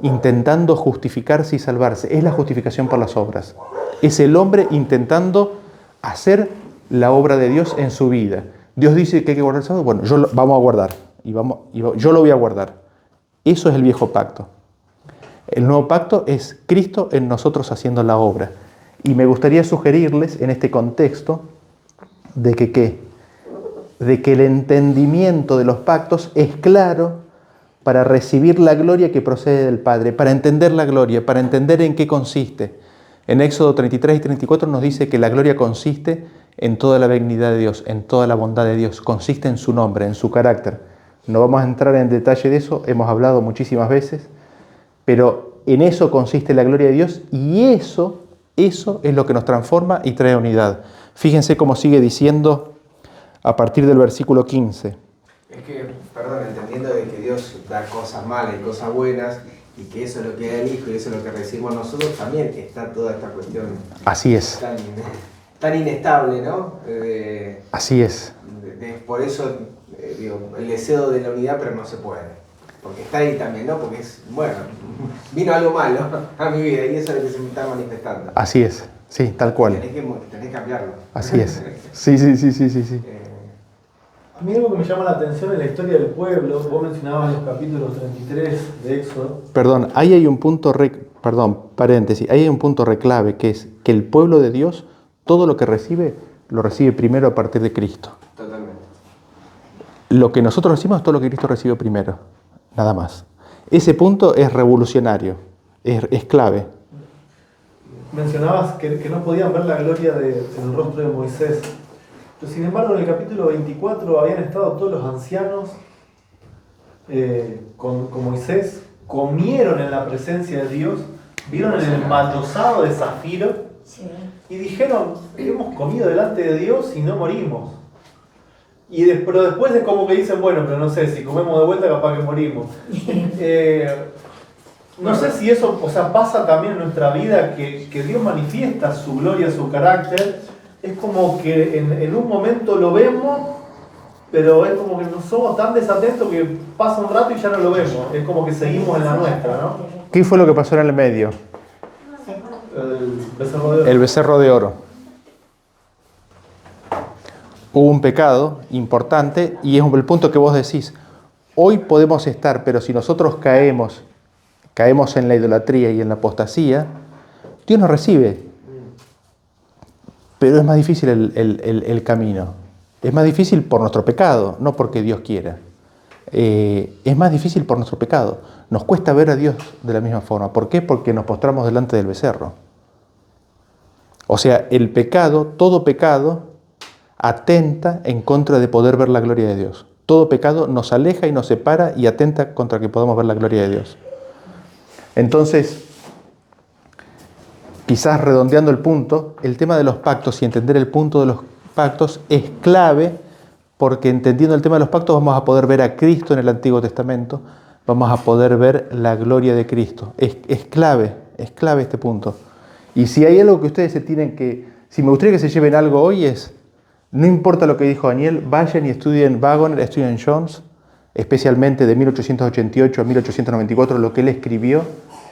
intentando justificarse y salvarse. Es la justificación por las obras. Es el hombre intentando hacer la obra de Dios en su vida. Dios dice que hay que guardar el sábado. Bueno, vamos a guardar. Yo lo voy a guardar. Eso es el viejo pacto. El nuevo pacto es Cristo en nosotros haciendo la obra. Y me gustaría sugerirles en este contexto de que el entendimiento de los pactos es claro para recibir la gloria que procede del Padre, para entender la gloria, para entender en qué consiste. En Éxodo 33 y 34 nos dice que la gloria consiste en toda la benignidad de Dios, en toda la bondad de Dios, consiste en su nombre, en su carácter. No vamos a entrar en detalle de eso, hemos hablado muchísimas veces, pero en eso consiste la gloria de Dios, y eso es lo que nos transforma y trae unidad. Fíjense cómo sigue diciendo a partir del versículo 15. Es que, perdón, entendiendo de que Dios da cosas malas y cosas buenas, y que eso es lo que da el Hijo y eso es lo que recibimos nosotros, también está toda esta cuestión. Así es. Tan inestable, ¿no? Así es. Por eso, el deseo de la unidad, pero no se puede. Porque está ahí también, ¿no? Porque vino algo malo a mi vida y eso es lo que se me está manifestando. Así es, sí, tal cual. Tenés que cambiarlo. Así es. Sí. A mí algo que me llama la atención es la historia del pueblo. Vos mencionabas los capítulos 33 de Éxodo. Perdón, ahí hay un punto, paréntesis, ahí hay un punto reclave, que es que el pueblo de Dios, todo lo que recibe, lo recibe primero a partir de Cristo. Totalmente. Lo que nosotros recibimos es todo lo que Cristo recibió primero, nada más. Ese punto es revolucionario, es clave. Mencionabas que no podían ver la gloria en el rostro de Moisés. Pero sin embargo, en el capítulo 24 habían estado todos los ancianos con Moisés, comieron en la presencia de Dios, vieron el embaldosado de zafiro y dijeron, hemos comido delante de Dios y no morimos. Pero después es como que dicen, bueno, pero no sé, si comemos de vuelta capaz que morimos. No sé si eso pasa también en nuestra vida, que Dios manifiesta su gloria, su carácter. Es como que en un momento lo vemos, pero es como que no somos tan desatentos que pasa un rato y ya no lo vemos. Es como que seguimos en la nuestra, ¿no? ¿Qué fue lo que pasó en el medio? El becerro de oro. El becerro de oro. Hubo un pecado importante y es el punto que vos decís. Hoy podemos estar, pero si nosotros caemos en la idolatría y en la apostasía, Dios nos recibe. Pero es más difícil el camino. Es más difícil por nuestro pecado, no porque Dios quiera. Es más difícil por nuestro pecado. Nos cuesta ver a Dios de la misma forma. ¿Por qué? Porque nos postramos delante del becerro. O sea, todo pecado, atenta en contra de poder ver la gloria de Dios. Todo pecado nos aleja y nos separa y atenta contra que podamos ver la gloria de Dios. Entonces, quizás redondeando el punto, el tema de los pactos y entender el punto de los pactos es clave, porque entendiendo el tema de los pactos vamos a poder ver a Cristo en el Antiguo Testamento, vamos a poder ver la gloria de Cristo. Es clave este punto. Y si hay algo que ustedes se tienen que, si me gustaría que se lleven algo hoy es, no importa lo que dijo Daniel, vayan y estudien Waggoner, estudien Jones, especialmente de 1888 a 1894, lo que él escribió,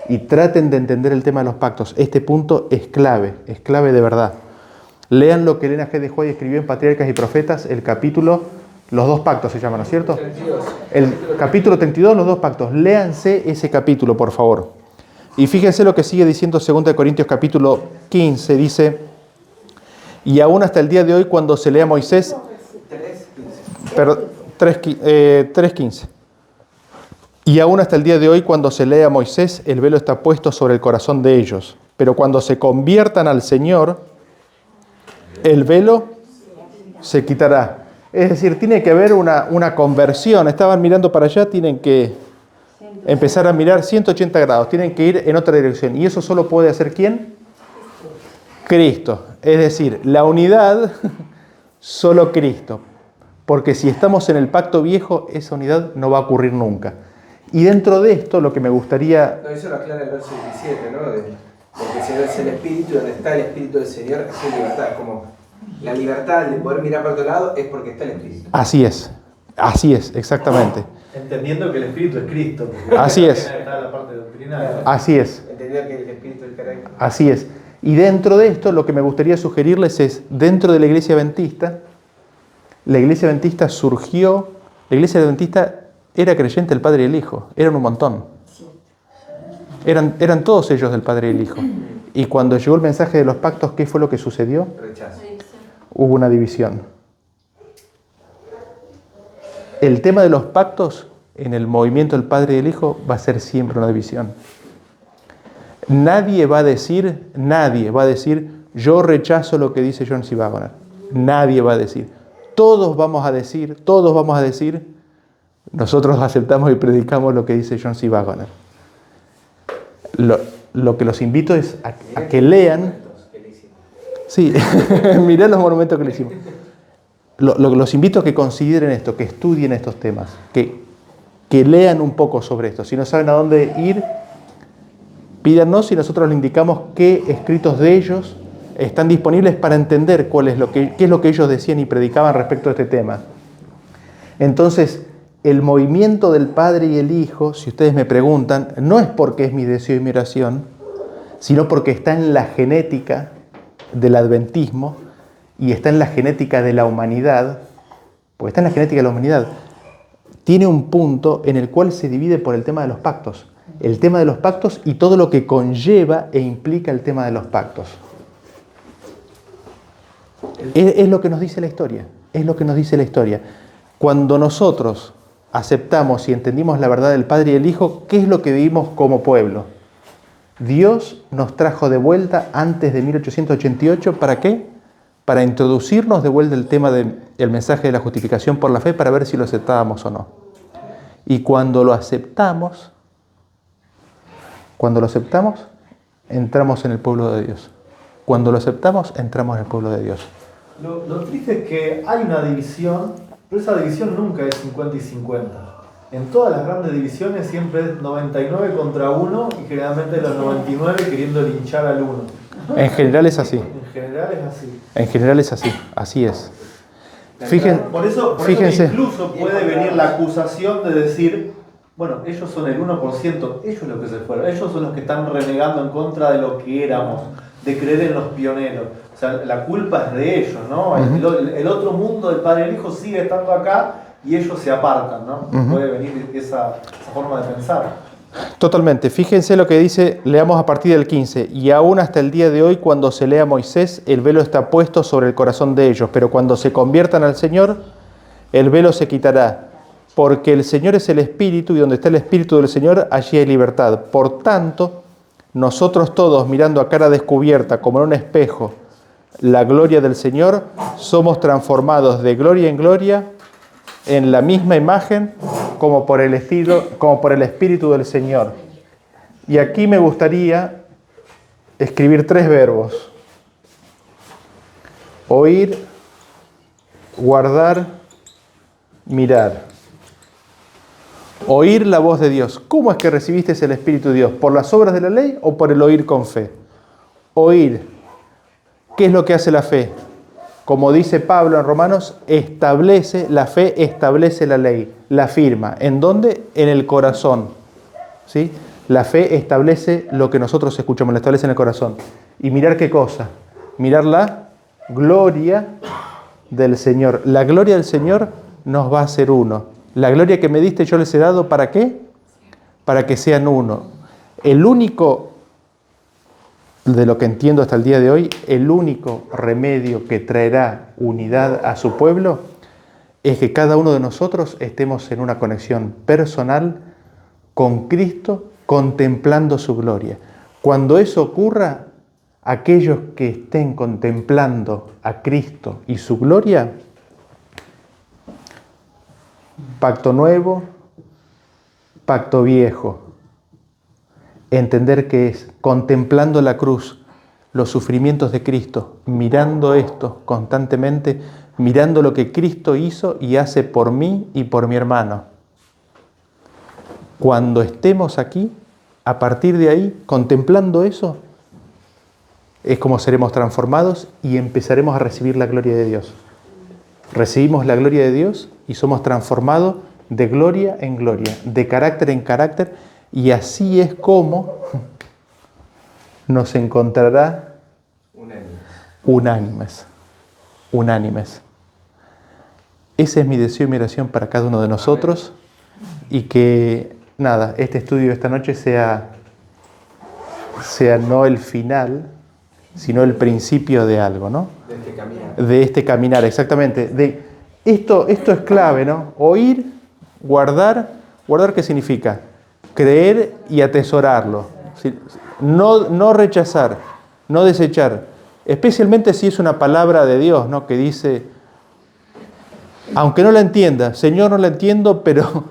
y traten de entender el tema de los pactos. Este punto es clave de verdad. Lean lo que Elena G. de White escribió en Patriarcas y Profetas, el capítulo, los dos pactos se llaman, ¿no es cierto? 32. El capítulo 32, los dos pactos. Léanse ese capítulo, por favor. Y fíjense lo que sigue diciendo 2 Corintios capítulo 15, dice, y aún hasta el día de hoy cuando se lea Moisés, 3.15. Y aún hasta el día de hoy cuando se lea Moisés, el velo está puesto sobre el corazón de ellos. Pero cuando se conviertan al Señor, el velo se quitará. Es decir, tiene que haber una conversión. Estaban mirando para allá, tienen que empezar a mirar 180 grados, tienen que ir en otra dirección. ¿Y eso solo puede hacer quién? Cristo. Es decir, la unidad, solo Cristo. Porque si estamos en el pacto viejo, esa unidad no va a ocurrir nunca. Y dentro de esto, lo que me gustaría... No, eso lo aclara el verso 17, ¿no? Porque el Señor es el Espíritu, y donde está el Espíritu del Señor, es libertad. Es como la libertad de poder mirar para otro lado es porque está el Espíritu. Así es, exactamente. Entendiendo que el Espíritu es Cristo. Así es. Está la parte doctrinal. Así es. Entendiendo que el Espíritu es el carácter. Así es. Y dentro de esto, lo que me gustaría sugerirles es, dentro de la Iglesia Adventista surgió, la Iglesia Adventista era creyente del Padre y el Hijo, eran un montón. Eran todos ellos del Padre y el Hijo. Y cuando llegó el mensaje de los pactos, ¿qué fue lo que sucedió? Rechazo. Hubo una división. El tema de los pactos en el movimiento del Padre y el Hijo va a ser siempre una división. Nadie va a decir, yo rechazo lo que dice John C. Waggoner. Nadie va a decir. Todos vamos a decir, nosotros aceptamos y predicamos lo que dice John C. Waggoner. Lo que los invito es a que lean. Sí, mirá los monumentos que le hicimos. Los invito a que consideren esto, que estudien estos temas, que lean un poco sobre esto. Si no saben a dónde ir, pídanos y nosotros les indicamos qué escritos de ellos están disponibles para entender qué es lo que ellos decían y predicaban respecto a este tema. Entonces, el movimiento del Padre y el Hijo, si ustedes me preguntan, no es porque es mi deseo y mi oración, sino porque está en la genética del adventismo y está en la genética de la humanidad, porque está en la genética de la humanidad. Tiene un punto en el cual se divide por el tema de los pactos. El tema de los pactos y todo lo que conlleva e implica el tema de los pactos. Es lo que nos dice la historia. Es lo que nos dice la historia. Cuando nosotros aceptamos y entendimos la verdad del Padre y el Hijo, ¿qué es lo que vivimos como pueblo? Dios nos trajo de vuelta antes de 1888, ¿para qué? Para introducirnos de vuelta el tema del mensaje de la justificación por la fe para ver si lo aceptábamos o no. Y cuando lo aceptamos, entramos en el pueblo de Dios. Cuando lo aceptamos, entramos en el pueblo de Dios. Lo triste es que hay una división, pero esa división nunca es 50 y 50. En todas las grandes divisiones siempre es 99 contra 1 y generalmente los 99 queriendo linchar al 1. En general es así. En general es así. Así es. Por eso Fíjense. Incluso puede venir la acusación de decir, bueno, ellos son el 1%, ellos los que se fueron, ellos son los que están renegando en contra de lo que éramos, de creer en los pioneros. O sea, la culpa es de ellos, ¿no? Uh-huh. El otro mundo del Padre y el Hijo sigue estando acá y ellos se apartan, ¿no? Uh-huh. Puede venir esa forma de pensar. Totalmente. Fíjense lo que dice, leamos a partir del 15. Y aún hasta el día de hoy, cuando se lea Moisés, el velo está puesto sobre el corazón de ellos, pero cuando se conviertan al Señor, el velo se quitará. Porque el Señor es el Espíritu, y donde está el Espíritu del Señor, allí hay libertad. Por tanto, nosotros todos, mirando a cara descubierta, como en un espejo, la gloria del Señor, somos transformados de gloria en gloria, en la misma imagen como por el Espíritu del Señor. Y aquí me gustaría escribir 3 verbos: oír, guardar, mirar. Oír la voz de Dios. ¿Cómo es que recibiste el Espíritu de Dios? ¿Por las obras de la ley o por el oír con fe? Oír. ¿Qué es lo que hace la fe? Como dice Pablo en Romanos, la fe establece la ley, la firma. ¿En dónde? En el corazón. ¿Sí? La fe establece lo que nosotros escuchamos, la establece en el corazón. ¿Y mirar qué cosa? Mirar la gloria del Señor. La gloria del Señor nos va a hacer uno. La gloria que me diste yo les he dado, ¿para qué? Para que sean uno. El único, de lo que entiendo hasta el día de hoy, el único remedio que traerá unidad a su pueblo es que cada uno de nosotros estemos en una conexión personal con Cristo, contemplando su gloria. Cuando eso ocurra, aquellos que estén contemplando a Cristo y su gloria, pacto nuevo, pacto viejo, entender que es contemplando la cruz, los sufrimientos de Cristo, mirando esto constantemente, mirando lo que Cristo hizo y hace por mí y por mi hermano. Cuando estemos aquí, a partir de ahí, contemplando eso, es como seremos transformados y empezaremos a recibir la gloria de Dios. Recibimos la gloria de Dios y somos transformados de gloria en gloria, de carácter en carácter, y así es como nos encontrará unánimes. Ese es mi deseo y mi oración para cada uno de nosotros. Y que, este estudio de esta noche sea no el final, sino el principio de algo, ¿no? De este caminar. De este caminar, exactamente. Esto es clave, ¿no? Oír, guardar. ¿Guardar qué significa? Creer y atesorarlo. No rechazar, no desechar. Especialmente si es una palabra de Dios, ¿no? Que dice, aunque no la entienda, Señor, no la entiendo, pero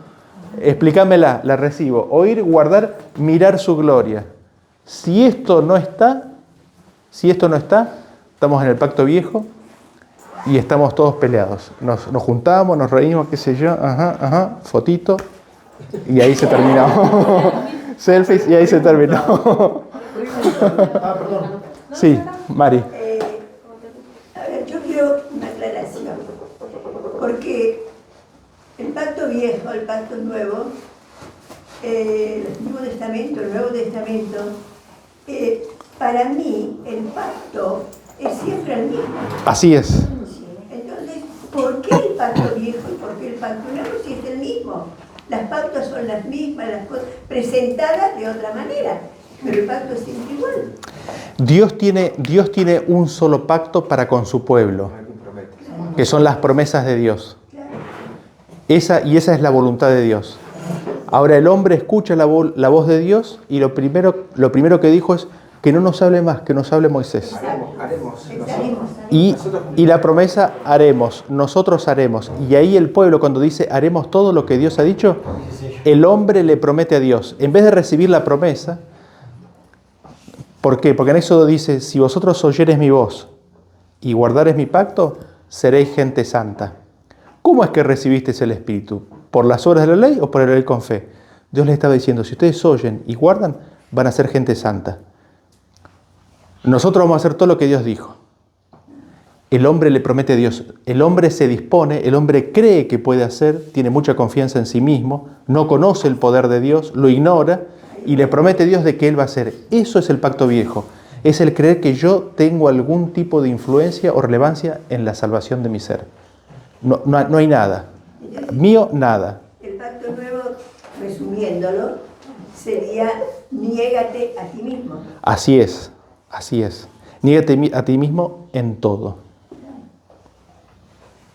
explícamela, la recibo. Oír, guardar, mirar su gloria. Si esto no está, estamos en el pacto viejo y estamos todos peleados. Nos juntamos, nos reímos, qué sé yo, fotito, y ahí se terminó. Selfies, y ahí se terminó. Perdón. Sí, Mari. A ver, yo quiero una aclaración, porque el pacto viejo, el pacto nuevo, el Antiguo Testamento, el Nuevo Testamento, para mí el pacto es siempre el mismo. Así es. Entonces, ¿por qué el pacto viejo y por qué el pacto nuevo si es el mismo? Las pactos son las mismas, las cosas presentadas de otra manera, pero el pacto es siempre igual. Dios tiene un solo pacto para con su pueblo, que son las promesas de Dios. Esa es la voluntad de Dios. Ahora el hombre escucha la voz de Dios y lo primero que dijo es que no nos hable más, que nos hable Moisés. Haremos. Y la promesa, nosotros haremos. Y ahí el pueblo, cuando dice haremos todo lo que Dios ha dicho, el hombre le promete a Dios. En vez de recibir la promesa, ¿por qué? Porque en Éxodo dice, si vosotros oyeres mi voz y guardares mi pacto, seréis gente santa. ¿Cómo es que recibiste el Espíritu? ¿Por las obras de la ley o por el oír con fe? Dios les estaba diciendo, si ustedes oyen y guardan, van a ser gente santa. Nosotros vamos a hacer todo lo que Dios dijo. El hombre le promete a Dios. El hombre se dispone, el hombre cree que puede hacer, tiene mucha confianza en sí mismo, no conoce el poder de Dios, lo ignora y le promete a Dios de que Él va a hacer. Eso es el pacto viejo. Es el creer que yo tengo algún tipo de influencia o relevancia en la salvación de mi ser. No hay nada. Mío, nada. El pacto nuevo, resumiéndolo, sería niégate a ti mismo. Así es. Niégate a ti mismo en todo.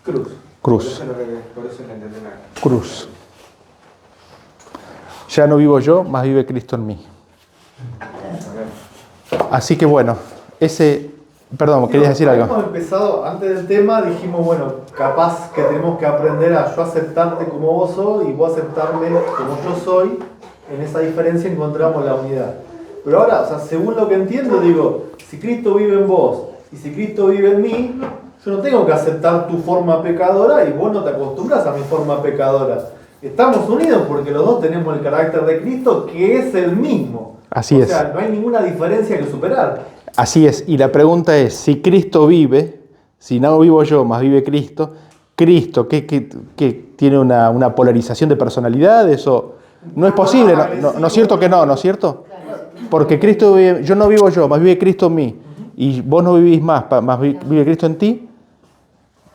Cruz. Por eso lo entendí mal. Cruz. Ya no vivo yo, más vive Cristo en mí. Así que bueno, ese Perdón, ¿querías decir algo? Hemos empezado, antes del tema, dijimos, bueno, capaz que tenemos que aprender a yo aceptarte como vos sos y vos aceptarme como yo soy. En esa diferencia encontramos la unidad. Pero ahora, o sea, según lo que entiendo, digo, si Cristo vive en vos y si Cristo vive en mí, yo no tengo que aceptar tu forma pecadora y vos no te acostumbras a mi forma pecadora. Estamos unidos porque los dos tenemos el carácter de Cristo, que es el mismo. Así es. O sea, no hay ninguna diferencia que superar. Así es, y la pregunta es, si Cristo vive, si no vivo yo, más vive Cristo, Cristo, ¿qué tiene una polarización de personalidades? O, no es posible, ¿no es cierto que no? ¿No es cierto? Porque Cristo vive, yo no vivo yo, más vive Cristo en mí, y vos no vivís más vive Cristo en ti,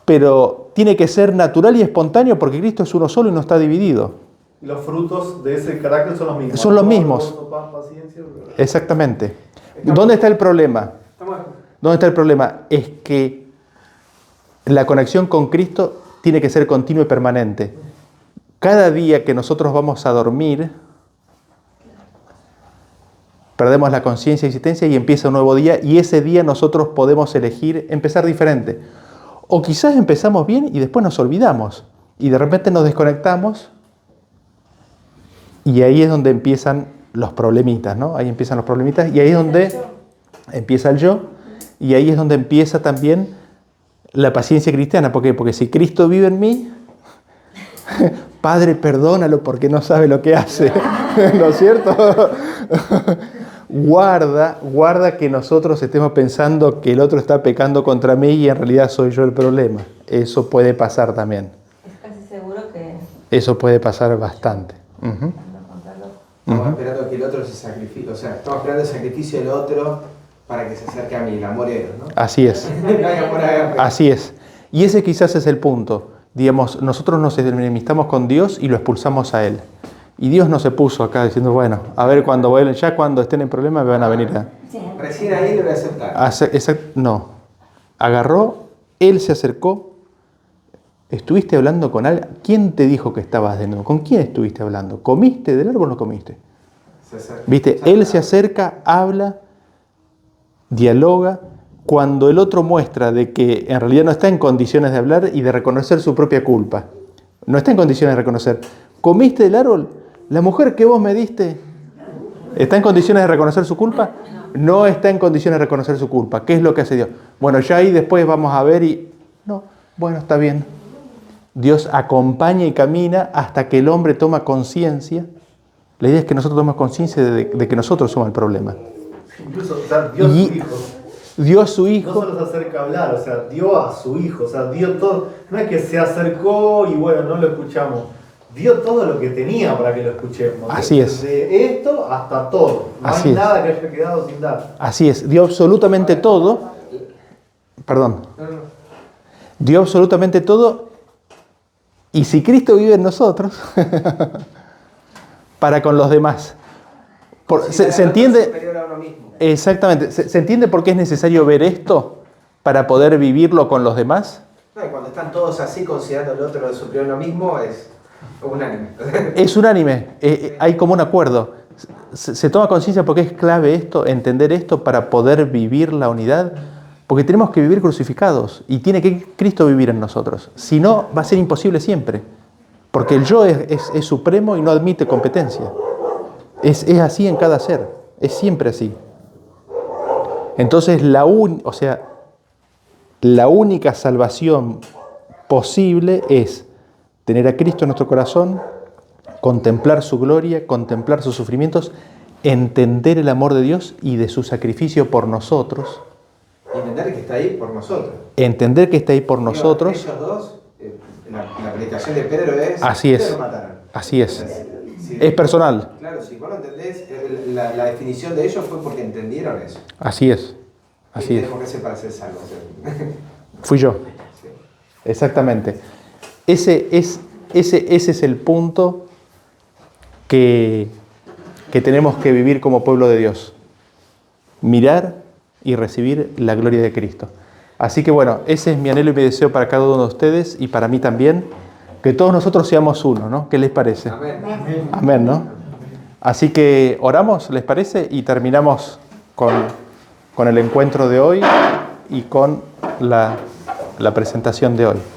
pero tiene que ser natural y espontáneo porque Cristo es uno solo y no está dividido. Y los frutos de ese carácter son los mismos. Son los mismos. Exactamente. ¿Dónde está el problema? ¿Dónde está el problema? Es que la conexión con Cristo tiene que ser continua y permanente. Cada día que nosotros vamos a dormir, perdemos la conciencia y existencia y empieza un nuevo día, y ese día nosotros podemos elegir empezar diferente. O quizás empezamos bien y después nos olvidamos y de repente nos desconectamos, y ahí es donde empiezan los problemitas, ¿no? Ahí empiezan los problemitas y ahí es donde empieza el yo, y ahí es donde empieza también la paciencia cristiana. ¿Por qué? Porque si Cristo vive en mí, Padre, perdónalo porque no sabe lo que hace. ¿No es cierto? Guarda que nosotros estemos pensando que el otro está pecando contra mí y en realidad soy yo el problema. Eso puede pasar también. Es casi seguro que... Eso puede pasar bastante. Uh-huh. Estamos esperando que el otro se sacrifique, o sea, estamos esperando el sacrificio del otro para que se acerque a mí, el amor eros, ¿no? Así es. No hay amor agape. Así es. Y ese quizás es el punto. Digamos, nosotros nos enemistamos con Dios y lo expulsamos a Él. Y Dios no se puso acá diciendo, bueno, a ver cuando estén en problemas me van a venir a... Recién ahí le voy a aceptar. No. Agarró, Él se acercó. ¿Estuviste hablando con alguien? ¿Quién te dijo que estabas desnudo? ¿Con quién estuviste hablando? ¿Comiste del árbol o no comiste? ¿Viste? Él se acerca, habla, dialoga. Cuando el otro muestra de que en realidad no está en condiciones de hablar y de reconocer su propia culpa. No está en condiciones de reconocer. ¿Comiste del árbol? ¿La mujer que vos me diste está en condiciones de reconocer su culpa? No está en condiciones de reconocer su culpa. ¿Qué es lo que hace Dios? Bueno, ya ahí después vamos a ver y... No, bueno, está bien. Dios acompaña y camina hasta que el hombre toma conciencia. La idea es que nosotros tomemos conciencia de que nosotros somos el problema. Incluso, o sea, Dios su hijo. Dio a su hijo. No solo se acerca a hablar, o sea, dio a su hijo, o sea, dio todo. No es que se acercó y bueno, no lo escuchamos. Dio todo lo que tenía para que lo escuchemos. Así es. De esto hasta todo. No Así hay es. nada que haya quedado sin dar. Así es. Dio absolutamente todo. Perdón. Dio absolutamente todo. Y si Cristo vive en nosotros, para con los demás. ¿Se entiende? Exactamente. ¿Se entiende por qué es necesario ver esto para poder vivirlo con los demás? No, y cuando están todos así considerando el otro superior a uno mismo, es unánime. Es unánime. Hay como un acuerdo. Se toma conciencia porque es clave esto, entender esto para poder vivir la unidad. Porque tenemos que vivir crucificados y tiene que Cristo vivir en nosotros. Si no, va a ser imposible siempre. Porque el yo es supremo y no admite competencia. Es así en cada ser. Es siempre así. Entonces, la única salvación posible es tener a Cristo en nuestro corazón, contemplar su gloria, contemplar sus sufrimientos, entender el amor de Dios y de su sacrificio por nosotros. Entender que está ahí por nosotros. Entender que está ahí por nosotros. Ellos dos, la predicación de Pedro es... Así es. Lo mataron. Así es. Sí, Es personal. Claro, si vos lo entendés, la definición de ellos fue porque entendieron eso. Así es. Así es. ¿Por qué se para ser salvo? Fui yo. Sí. Exactamente. Ese es el punto que tenemos que vivir como pueblo de Dios. Mirar y recibir la gloria de Cristo. Así que bueno, ese es mi anhelo y mi deseo para cada uno de ustedes y para mí también, que todos nosotros seamos uno, ¿no? ¿Qué les parece? Amén. Amén, ¿no? Así que oramos, ¿les parece? Y terminamos con el encuentro de hoy. y con la presentación de hoy.